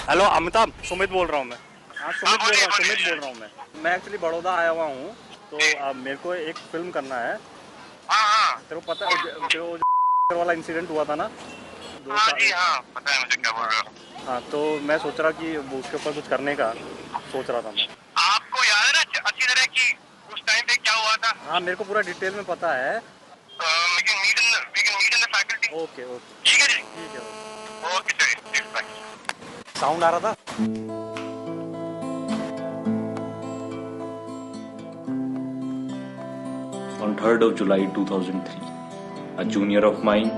Hello Amitabh, Sumit बोल रहा हूँ मैं। हाँ सुमित बोल रहा हूँ मैं एक्चुअली बड़ौदा आया हुआ हूँ। तो मेरे को एक फिल्म करना है। हाँ तेरे को पता है जो वाला इंसिडेंट हुआ था ना? हाँ जी हाँ, पता है मुझे क्या बोल रहे हो। हाँ, तो मैं सोच रहा कि उसके ऊपर कुछ करने का सोच रहा था मैं। आपको याद है ना अच्छी तरह की उस टाइम पे क्या हुआ था? हाँ, मेरे को पूरा डिटेल में पता है। we can meet in the faculty. Okay okay, ठीक है जी, ठीक है। ओके चलिए, बाय। साउंड आ रहा था। On 3rd of July 2003, a junior of mine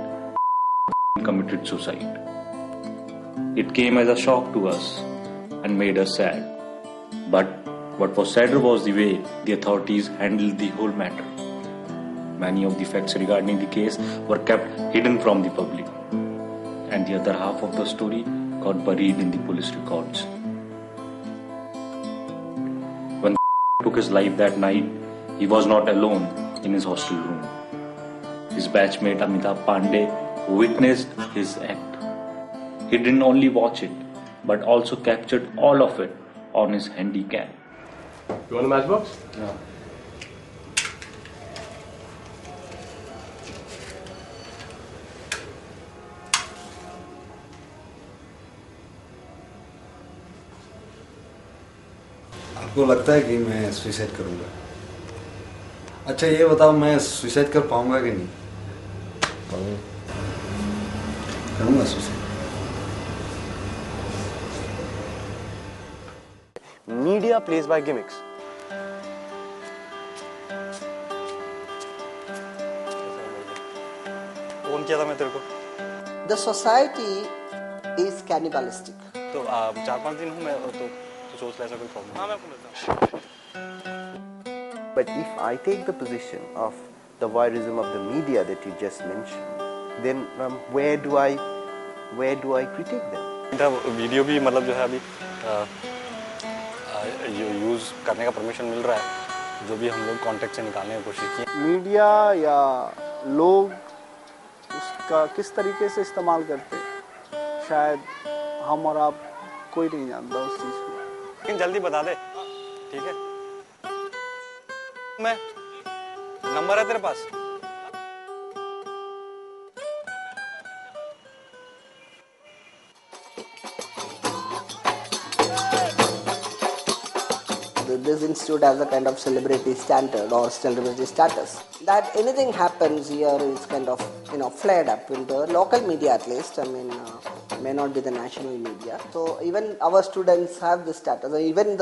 committed suicide. It came as a shock to us and made us sad. But what was sadder was the way the authorities handled the whole matter. Many of the facts regarding the case were kept hidden from the public, and the other half of the story got buried in the police records. When took his life that night, he was not alone in his hostel room. His batchmate Amitabh Pandey witnessed his act. He didn't only watch it, but also captured all of it on his handy cam. You want a matchbox? Yeah. आपको लगता है कि मैं suicide करूंगा? अच्छा ये बताओ, मैं सुसाइड कर पाऊंगा कि नहीं? करूंगा suicide. Media plays by gimmicks. Phone किया था मैं तेरे को। The society is cannibalistic. तो 4-5 दिन हूँ मैं, तो सोच ले ऐसा कोई प्रॉब्लम। हाँ, मैं आपको मिलता हूँ। But if I take the position of the voyeurism of the media that you just mentioned, then where do I critique them? Video भी मतलब जो है अभी यूज़ करने का परमिशन मिल रहा है, जो भी हम लोग कॉन्टेक्ट से निकालने की कोशिश की। मीडिया या लोग उसका किस तरीके से इस्तेमाल करते हैं, शायद हम और आप कोई नहीं जानता उस चीज़ को। लेकिन जल्दी बता दे, ठीक है? मैं नंबर है तेरे पास? This institute has a kind of celebrity standard or celebrity status. That anything happens here is kind of flared up in the local media at least. I mean, may not be the national media. So even our students have this status. Even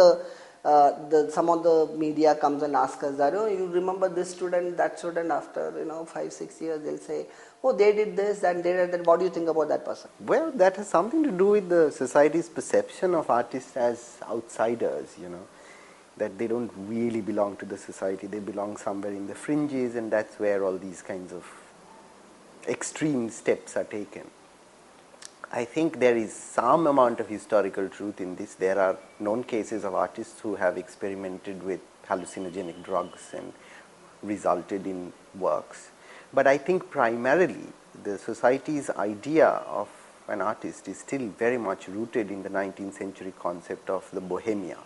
some of the media comes and asks us that, you remember this student, that student. After 5-6 years, they'll say, oh, they did this and they did that. What do you think about that person? Well, that has something to do with the society's perception of artists as outsiders, that they don't really belong to the society. They belong somewhere in the fringes, and that's where all these kinds of extreme steps are taken. I think there is some amount of historical truth in this. There are known cases of artists who have experimented with hallucinogenic drugs and resulted in works. But I think primarily the society's idea of an artist is still very much rooted in the 19th century concept of the bohemia,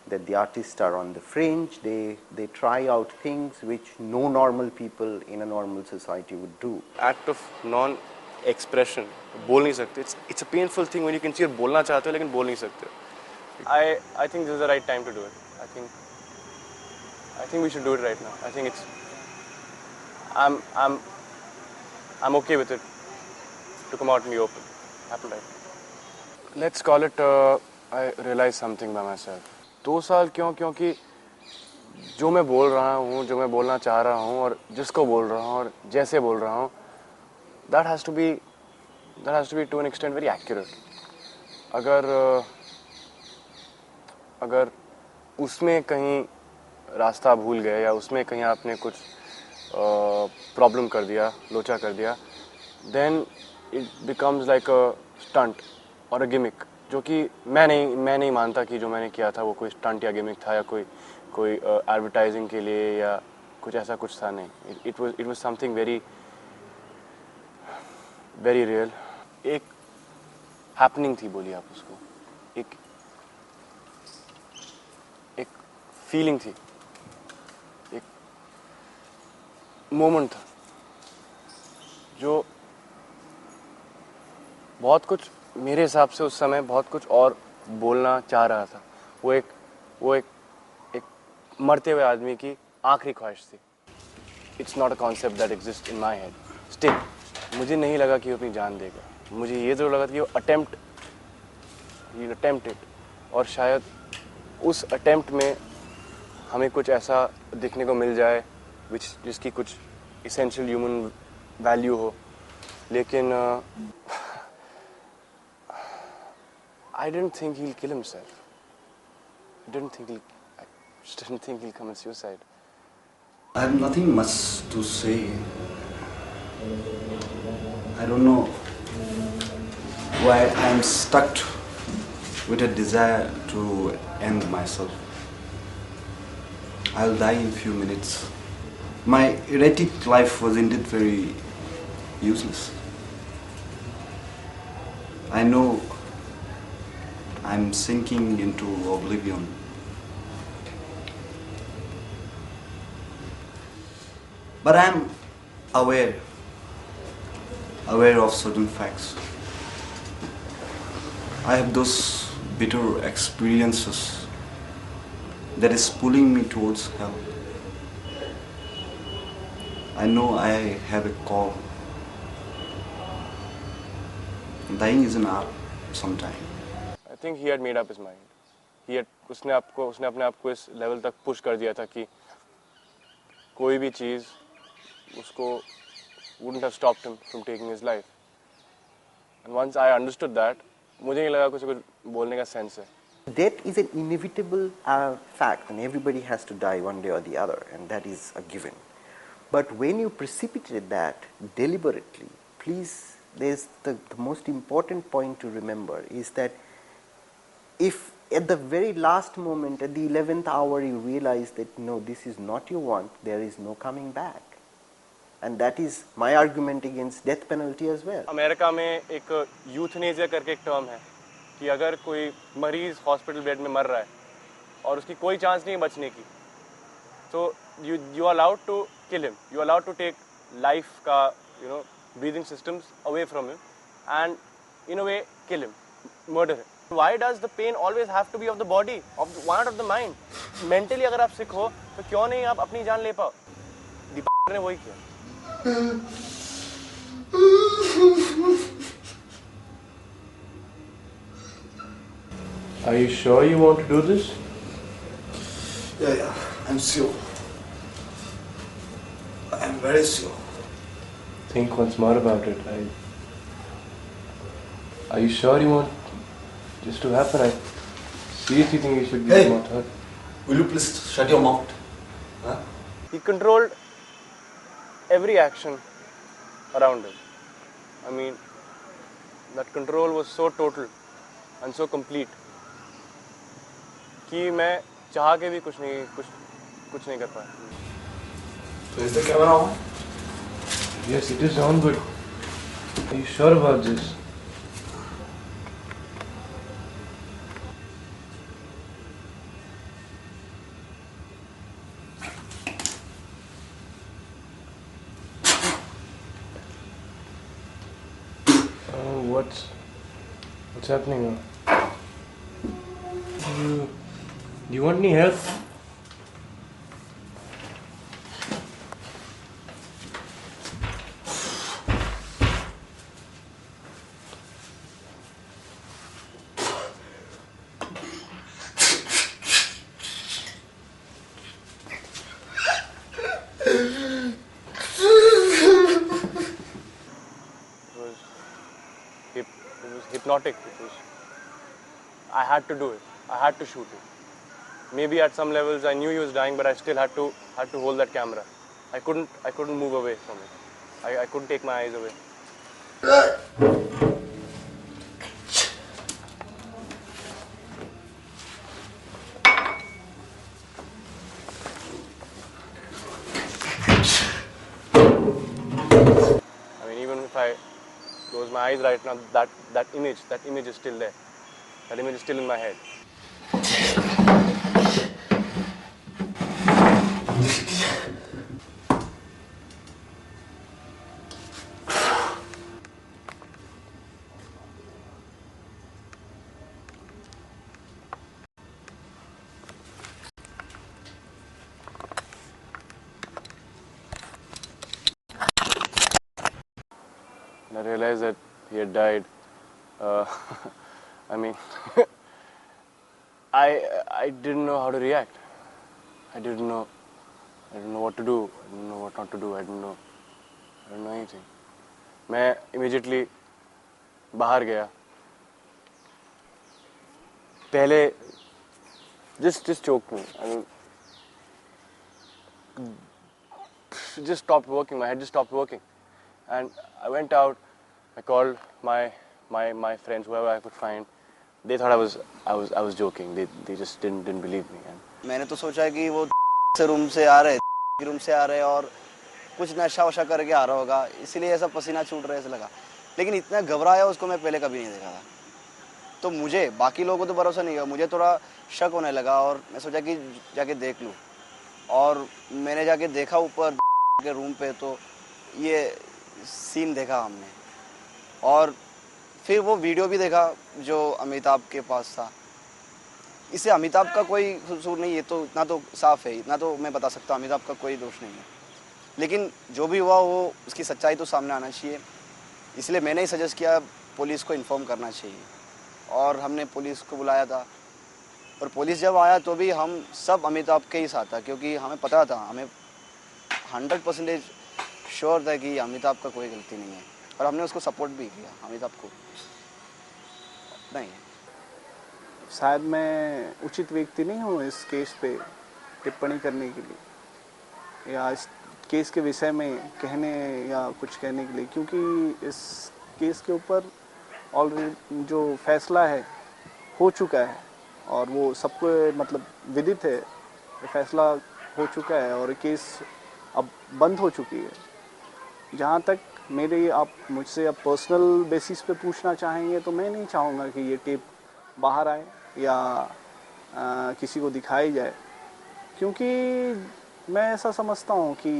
that the artists are on the fringe, they try out things which no normal people in a normal society would do. Act of non-expression, बोल नहीं सकते. It's a painful thing when you can see बोलना चाहते हो लेकिन बोल नहीं सकते. I think this is the right time to do it. I think we should do it right now. I think I'm okay with it to come out and be open. Happen right. Let's call it I realized something by myself. 2 साल क्यों? क्योंकि जो मैं बोल रहा हूँ, जो मैं बोलना चाह रहा हूँ और जिसको बोल रहा हूँ और जैसे बोल रहा हूँ, that has to be to an extent very accurate. अगर उसमें कहीं रास्ता भूल गए या उसमें कहीं आपने कुछ प्रॉब्लम कर दिया, लोचा कर दिया, then it becomes like a stunt or a gimmick. जो कि मैं नहीं मानता कि जो मैंने किया था वो कोई स्टंट या गिमिक था या कोई एडवर्टाइजिंग के लिए या कुछ ऐसा कुछ था नहीं. It was something very very real. एक हैपनिंग थी, बोलिए आप उसको. एक एक फीलिंग थी, एक मोमेंट था जो बहुत कुछ मेरे हिसाब से उस समय बहुत कुछ और बोलना चाह रहा था। वो एक मरते हुए आदमी की आखिरी ख्वाहिश थी। It's not a concept that exist in my head still. मुझे नहीं लगा कि वो अपनी जान देगा, मुझे ये जरूर लगा कि वो अटेम्प्ट इट, और शायद उस अटेम्प्ट में हमें कुछ ऐसा दिखने को मिल जाए जिसकी कुछ इसेंशियल ह्यूमन वैल्यू हो। लेकिन I didn't think he'll kill himself. I just didn't think he'll commit suicide. I have nothing much to say. I don't know why I am stuck with a desire to end myself. I'll die in few minutes. My erratic life was indeed very useless. I know I'm sinking into oblivion. But I'm aware of certain facts. I have those bitter experiences that is pulling me towards hell. I know I have a call. Dying is an art sometime. I think he had made up his mind. उसने अपने आप को इस level तक push कर दिया था कि कोई भी चीज़ उसको wouldn't have stopped him from taking his life. And once I understood that, मुझे नहीं लगा कुछ बोलने का सेंस है. Death is an inevitable fact, and everybody has to die one day or the other, and that is a given. But when you precipitate that deliberately, please, there's the most important point to remember is that if at the very last moment, at the 11th hour, you realize that no, this is not your want, there is no coming back. And that is my argument against death penalty as well. America में एक euthanasia करके एक term है कि अगर कोई मरीज hospital bed में मर रहा है और उसकी कोई चांस नहीं है बचने की, तो you are allowed to kill him. You are allowed to take life का breathing systems away from him and in a way kill him, murder him. Why does the pain always have to be of the body, why not of the mind? Mentally अगर आप सिक हो तो क्यों नहीं आप अपनी जान ले पाओ? दीपक ने वही किया. Are you sure you want to do this? Yeah, I'm sure. I'm very sure. Think once more about it. Are you sure you want this to happen? I seriously think you should be more hurt. Will you please shut your mouth? Huh? He controlled every action around him. I mean, that control was so total and so complete कि मैं चाह के भी कुछ नहीं कर पाया. So is the camera on? Yes, it is on, but are you sure about this? What's happening now? Do you want any help? It was hypnotic. I had to do it. I had to shoot it. Maybe at some levels I knew he was dying, but I still had to hold that camera. I couldn't move away from it. I couldn't take my eyes away. I mean, even if I close my eyes right now, that image is still there. That image is still in my head. And I realized that he had died. I mean, I didn't know how to react. I didn't know what to do. I didn't know what not to do. I didn't know anything. मैं immediately बाहर गया. पहले just choked me. I mean, just stopped working. My head just stopped working, and I went out. I called my friends, whoever I could find. They thought I was joking. They just didn't believe me. And मैंने तो सोचा कि वो से room से आ रहे और कुछ नशा वशा करके आ रहा होगा, इसीलिए ऐसा पसीना छूट रहा है ऐसा लगा. लेकिन इतना घबराया उसको मैं पहले कभी नहीं देखा था. तो मुझे बाकी लोगों को तो भरोसा नहीं हुआ, मुझे थोड़ा शक होने लगा और मैं सोचा कि जाके देख लूँ. और मैंने जाके देखा ऊपर के रूम पे, तो ये सीन देखा हमने. और फिर वो वीडियो भी देखा जो अमिताभ के पास था. इससे अमिताभ का कोई कसूर नहीं है, तो इतना तो साफ है, इतना तो मैं बता सकता हूँ, अमिताभ का कोई दोष नहीं है. लेकिन जो भी हुआ वो उसकी सच्चाई तो सामने आना चाहिए. इसलिए मैंने ही सजेस्ट किया पुलिस को इन्फॉर्म करना चाहिए. और हमने पुलिस को बुलाया था, और पुलिस जब आया तो भी हम सब अमिताभ के ही साथ था, क्योंकि हमें पता था, हमें 100% श्योर था कि अमिताभ का कोई गलती नहीं है. और हमने उसको सपोर्ट भी किया, अमिताभ को. नहीं, शायद मैं उचित व्यक्ति नहीं हूँ इस केस पे टिप्पणी करने के लिए या इस केस के विषय में कहने या कुछ कहने के लिए, क्योंकि इस केस के ऊपर ऑलरेडी जो फैसला है हो चुका है और वो सबको मतलब विदित है. फैसला हो चुका है और केस अब बंद हो चुकी है. जहाँ तक मेरे आप मुझसे अब पर्सनल बेसिस पे पूछना चाहेंगे तो मैं नहीं चाहूँगा कि ये टेप बाहर आए या किसी को दिखाई जाए, क्योंकि मैं ऐसा समझता हूँ कि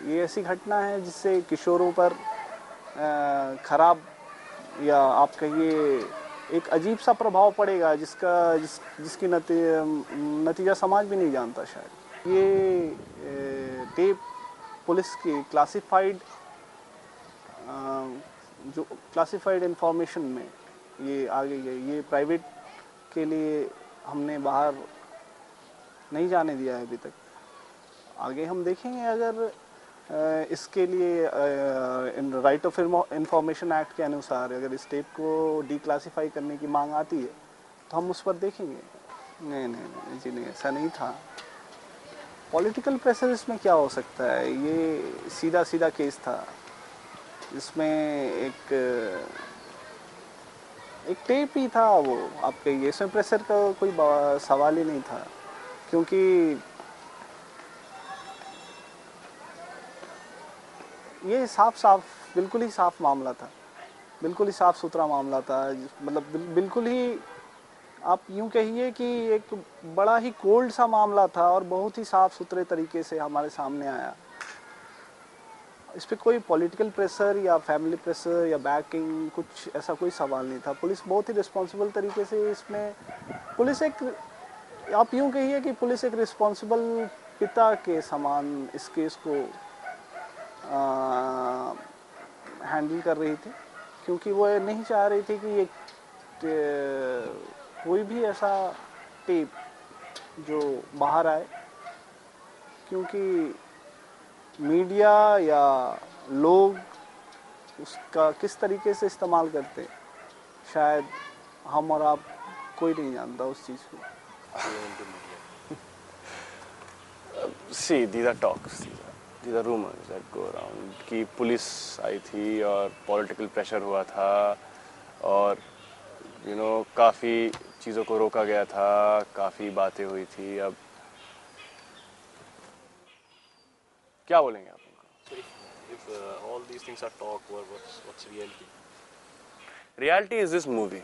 ये ऐसी घटना है जिससे किशोरों पर खराब या आप कहिए एक अजीब सा प्रभाव पड़ेगा, जिसकी नतीजा समाज भी नहीं जानता शायद. ये टेप पुलिस की जो क्लासिफाइड इंफॉर्मेशन में ये आ गई है. ये प्राइवेट के लिए हमने बाहर नहीं जाने दिया है अभी तक. आगे हम देखेंगे अगर इसके लिए राइट ऑफ इंफॉर्मेशन एक्ट के अनुसार अगर इस टेप को डिक्लासिफाई करने की मांग आती है तो हम उस पर देखेंगे. नहीं जी, नहीं, ऐसा नहीं था. पॉलिटिकल प्रेशर इसमें क्या हो सकता है? ये सीधा केस था. इसमें एक टेप ही था, वो आप कहिए. इसमें प्रेशर का कोई सवाल ही नहीं था, क्योंकि ये बिल्कुल ही साफ मामला था. बिल्कुल ही साफ सुथरा मामला था. मतलब बिल्कुल ही आप यूं कहिए कि एक बड़ा ही कोल्ड सा मामला था और बहुत ही साफ सुथरे तरीके से हमारे सामने आया. इस पर कोई पॉलिटिकल प्रेशर या फैमिली प्रेशर या बैकिंग कुछ ऐसा कोई सवाल नहीं था. पुलिस बहुत ही रिस्पॉन्सिबल तरीके से इसमें आप यूं कहिए कि पुलिस एक रिस्पॉन्सिबल पिता के समान इस केस को हैंडल कर रही थी, क्योंकि वो नहीं चाह रही थी कि कोई भी ऐसा टेप जो बाहर आए, क्योंकि मीडिया या लोग उसका किस तरीके से इस्तेमाल करते शायद हम और आप कोई नहीं जानता उस चीज़ को. See, these are talks. These are rumors that go around कि पुलिस आई थी और पॉलिटिकल प्रेशर हुआ था और काफ़ी चीज़ों को रोका गया था, काफ़ी बातें हुई थी. अब क्या बोलेंगे आप उनको? So if all these things are talk, what's reality? Reality is this movie.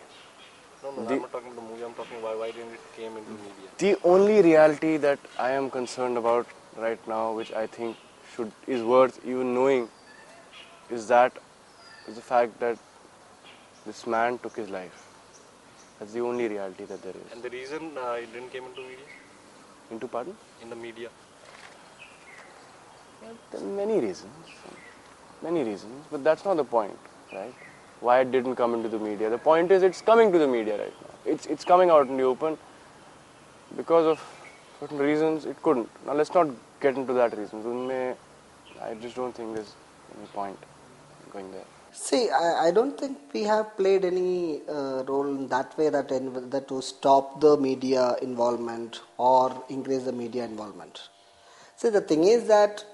No, no, I'm not talking about the movie. I'm talking why didn't it came into media? The only reality that I am concerned about right now, which I think is worth even knowing, is the fact that this man took his life. That's the only reality that there is. And the reason it didn't came into media? Into pardon? In the media. There are many reasons, but that's not the point, right? Why it didn't come into the media. The point is it's coming to the media right now. It's coming out in the open. Because of certain reasons, it couldn't. Now let's not get into that reason. I just don't think there's any point going there. See, I don't think we have played any role in that way that to stop the media involvement or increase the media involvement. See, the thing is that,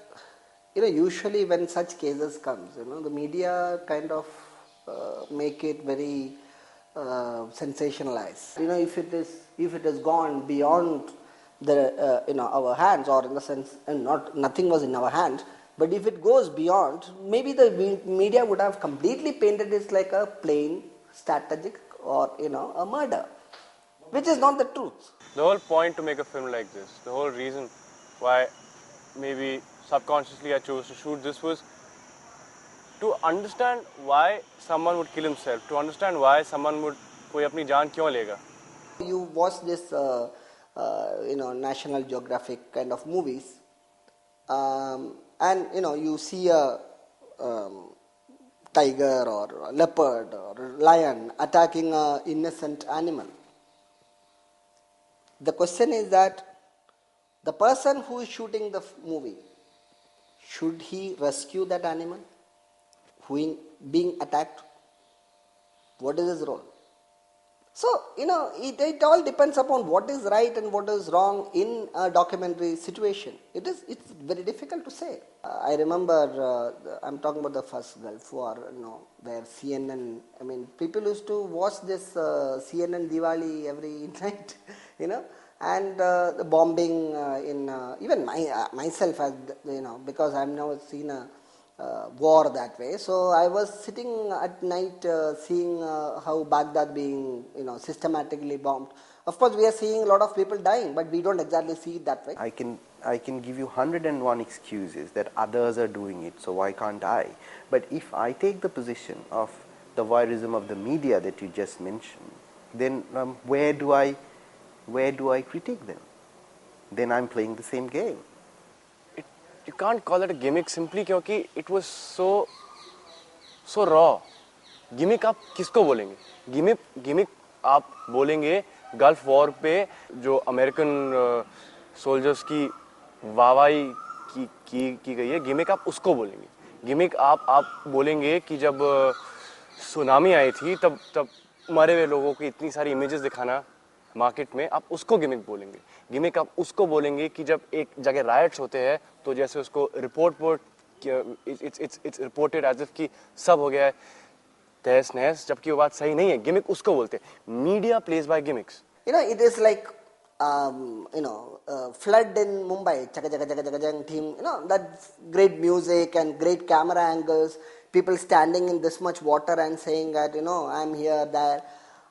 usually when such cases comes, the media kind of make it very sensationalized. If it has gone beyond our hands, or in the sense, and nothing was in our hands. But if it goes beyond, maybe the media would have completely painted it like a plain, strategic, or a murder, which is not the truth. The whole point to make a film like this, the whole reason why maybe subconsciously I chose to shoot this was to understand why someone would kill himself, to understand why someone would कोई अपनी जान क्यों लेगा. You watch this, National Geographic kind of movies, and you see a tiger or a leopard or a lion attacking an innocent animal. The question is that the person who is shooting the movie, should he rescue that animal who is being attacked? What is his role? So, it all depends upon what is right and what is wrong in a documentary situation. It's very difficult to say. I remember, I'm talking about the first Gulf War, where CNN, people used to watch this CNN Diwali every night, and the bombing even myself, as because I've never seen a war that way. So I was sitting at night seeing how Baghdad being systematically bombed. Of course, we are seeing a lot of people dying, but we don't exactly see it that way. I can give you 101 excuses that others are doing it, so why can't I? But if I take the position of the voyeurism of the media that you just mentioned, then where do I critique them? Then I'm playing the same game. You can't call it a gimmick simply because it was so raw. Gimmick आप किसको बोलेंगे? Gimmick आप बोलेंगे gulf war पे जो American soldiers की वाहवाही की गई है, गिमिक आप उसको बोलेंगे. गिमिक आप बोलेंगे कि जब सुनामी आई थी तब मरे हुए लोगों की इतनी सारी इमेजेस दिखाना मार्केट में, आप उसको गिमिक बोलेंगे. गिमिक आप उसको बोलेंगे कि जब एक जगह राइट्स होते हैं तो जैसे उसको इट्स रिपोर्टेड एज इफ कि सब हो गया है तहस नहस, जबकि वो बात सही नहीं है. गिमिक उसको बोलते हैं. Media plays by gimmicks. It is like flood in Mumbai, chaka chaka chaka chaka chaka theme, that great music and great camera angles, people standing in this much water and saying that I'm here, there.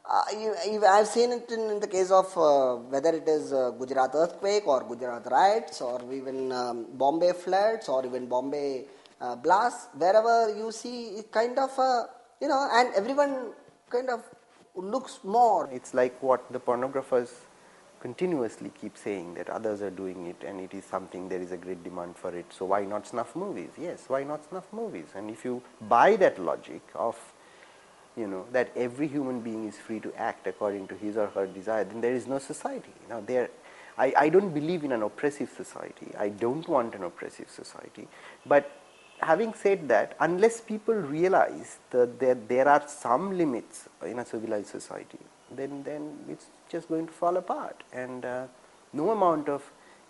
I've seen it in the case of whether it is Gujarat earthquake or Gujarat riots or even Bombay floods or even Bombay blasts. Wherever you see it kind of and everyone kind of looks more. It's like what the pornographers continuously keep saying, that others are doing it and it is something, there is a great demand for it, so why not snuff movies? Yes, why not snuff movies? And if you buy that logic of that every human being is free to act according to his or her desire, then there is no society. I don't believe in an oppressive society. I don't want an oppressive society. But having said that, unless people realize that there are some limits in a civilized society, then it's just going to fall apart. And no amount of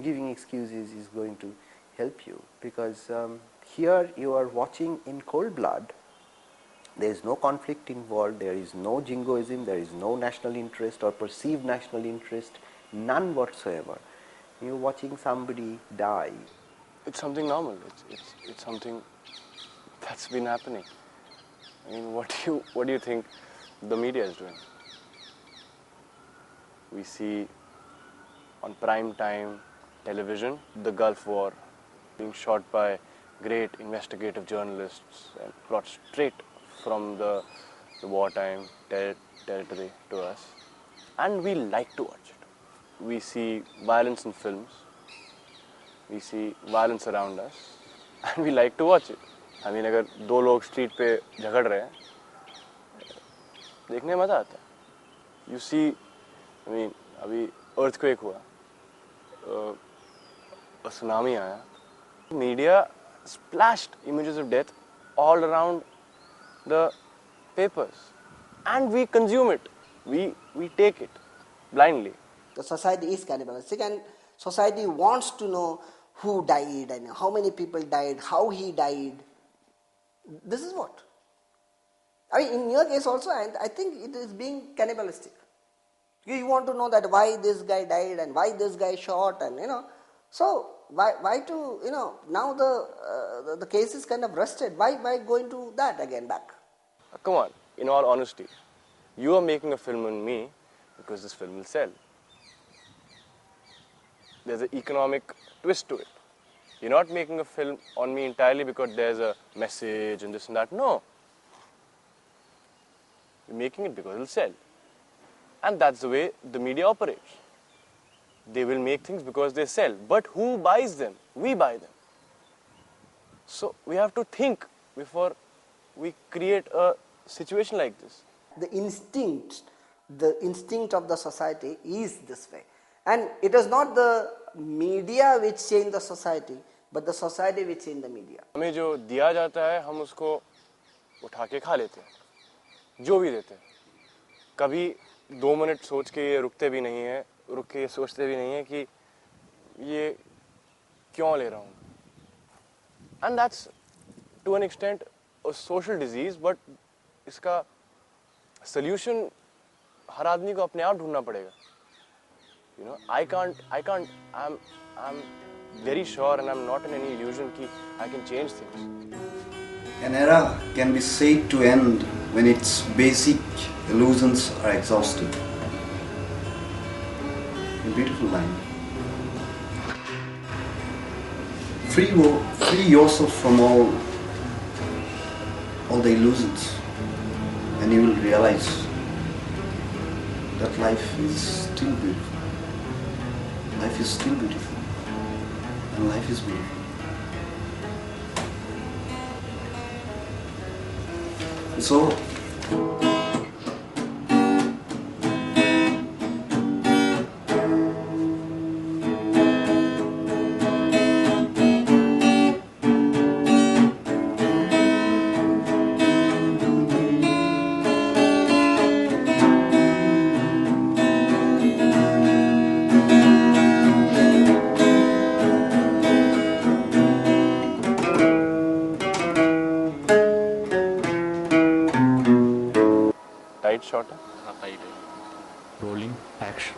giving excuses is going to help you, because here you are watching in cold blood. There is no conflict involved, there is no jingoism, there is no national interest or perceived national interest, none whatsoever. You're watching somebody die. It's something normal. It's something that's been happening. I mean, what do you think the media is doing? We see on prime time television the Gulf War being shot by great investigative journalists and brought straight from the wartime territory to us, and we like to watch it. We see violence in films, we see violence around us, and we like to watch it. I mean, अगर दो लोग street पे झगड़ रहे हैं, देखने में मजा आता है. You see, I mean, अभी earthquake हुआ, tsunami आया. Media splashed images of death all around the papers, and we consume it. We take it blindly. The society is cannibalistic, and society wants to know who died and how many people died, how he died. This is what. I mean, in your case also, I think it is being cannibalistic. You want to know that why this guy died and why this guy shot, and so why to now the case is kind of rusted. Why go into that again back? Come on, in all honesty, you are making a film on me because this film will sell. There's an economic twist to it. You're not making a film on me entirely because there's a message and this and that. No. You're making it because it'll sell. And that's the way the media operates. They will make things because they sell. But who buys them? We buy them. So we have to think before we create a situation like this. The instinct of the society is this way. And it is not the media which changed the society, but the society which changed the media. हमें जो दिया जाता है हम उसको उठा के खा लेते हैं, जो भी देते हैं. कभी 2 मिनट सोच के ये रुक के ये सोचते भी नहीं है कि ये क्यों ले रहा हूँ. And that's to an extent a social disease, but इसका solution हर आदमी को अपने आप ढूंढना पड़ेगा. I can't, I'm very sure and I'm not in any illusion कि I can change things. An era can be said to end when its basic illusions are exhausted. A beautiful line. Free yourself from all the illusions, and you will realize that life is still beautiful. Life is still beautiful, and life is beautiful. So, tight shot. Rolling action.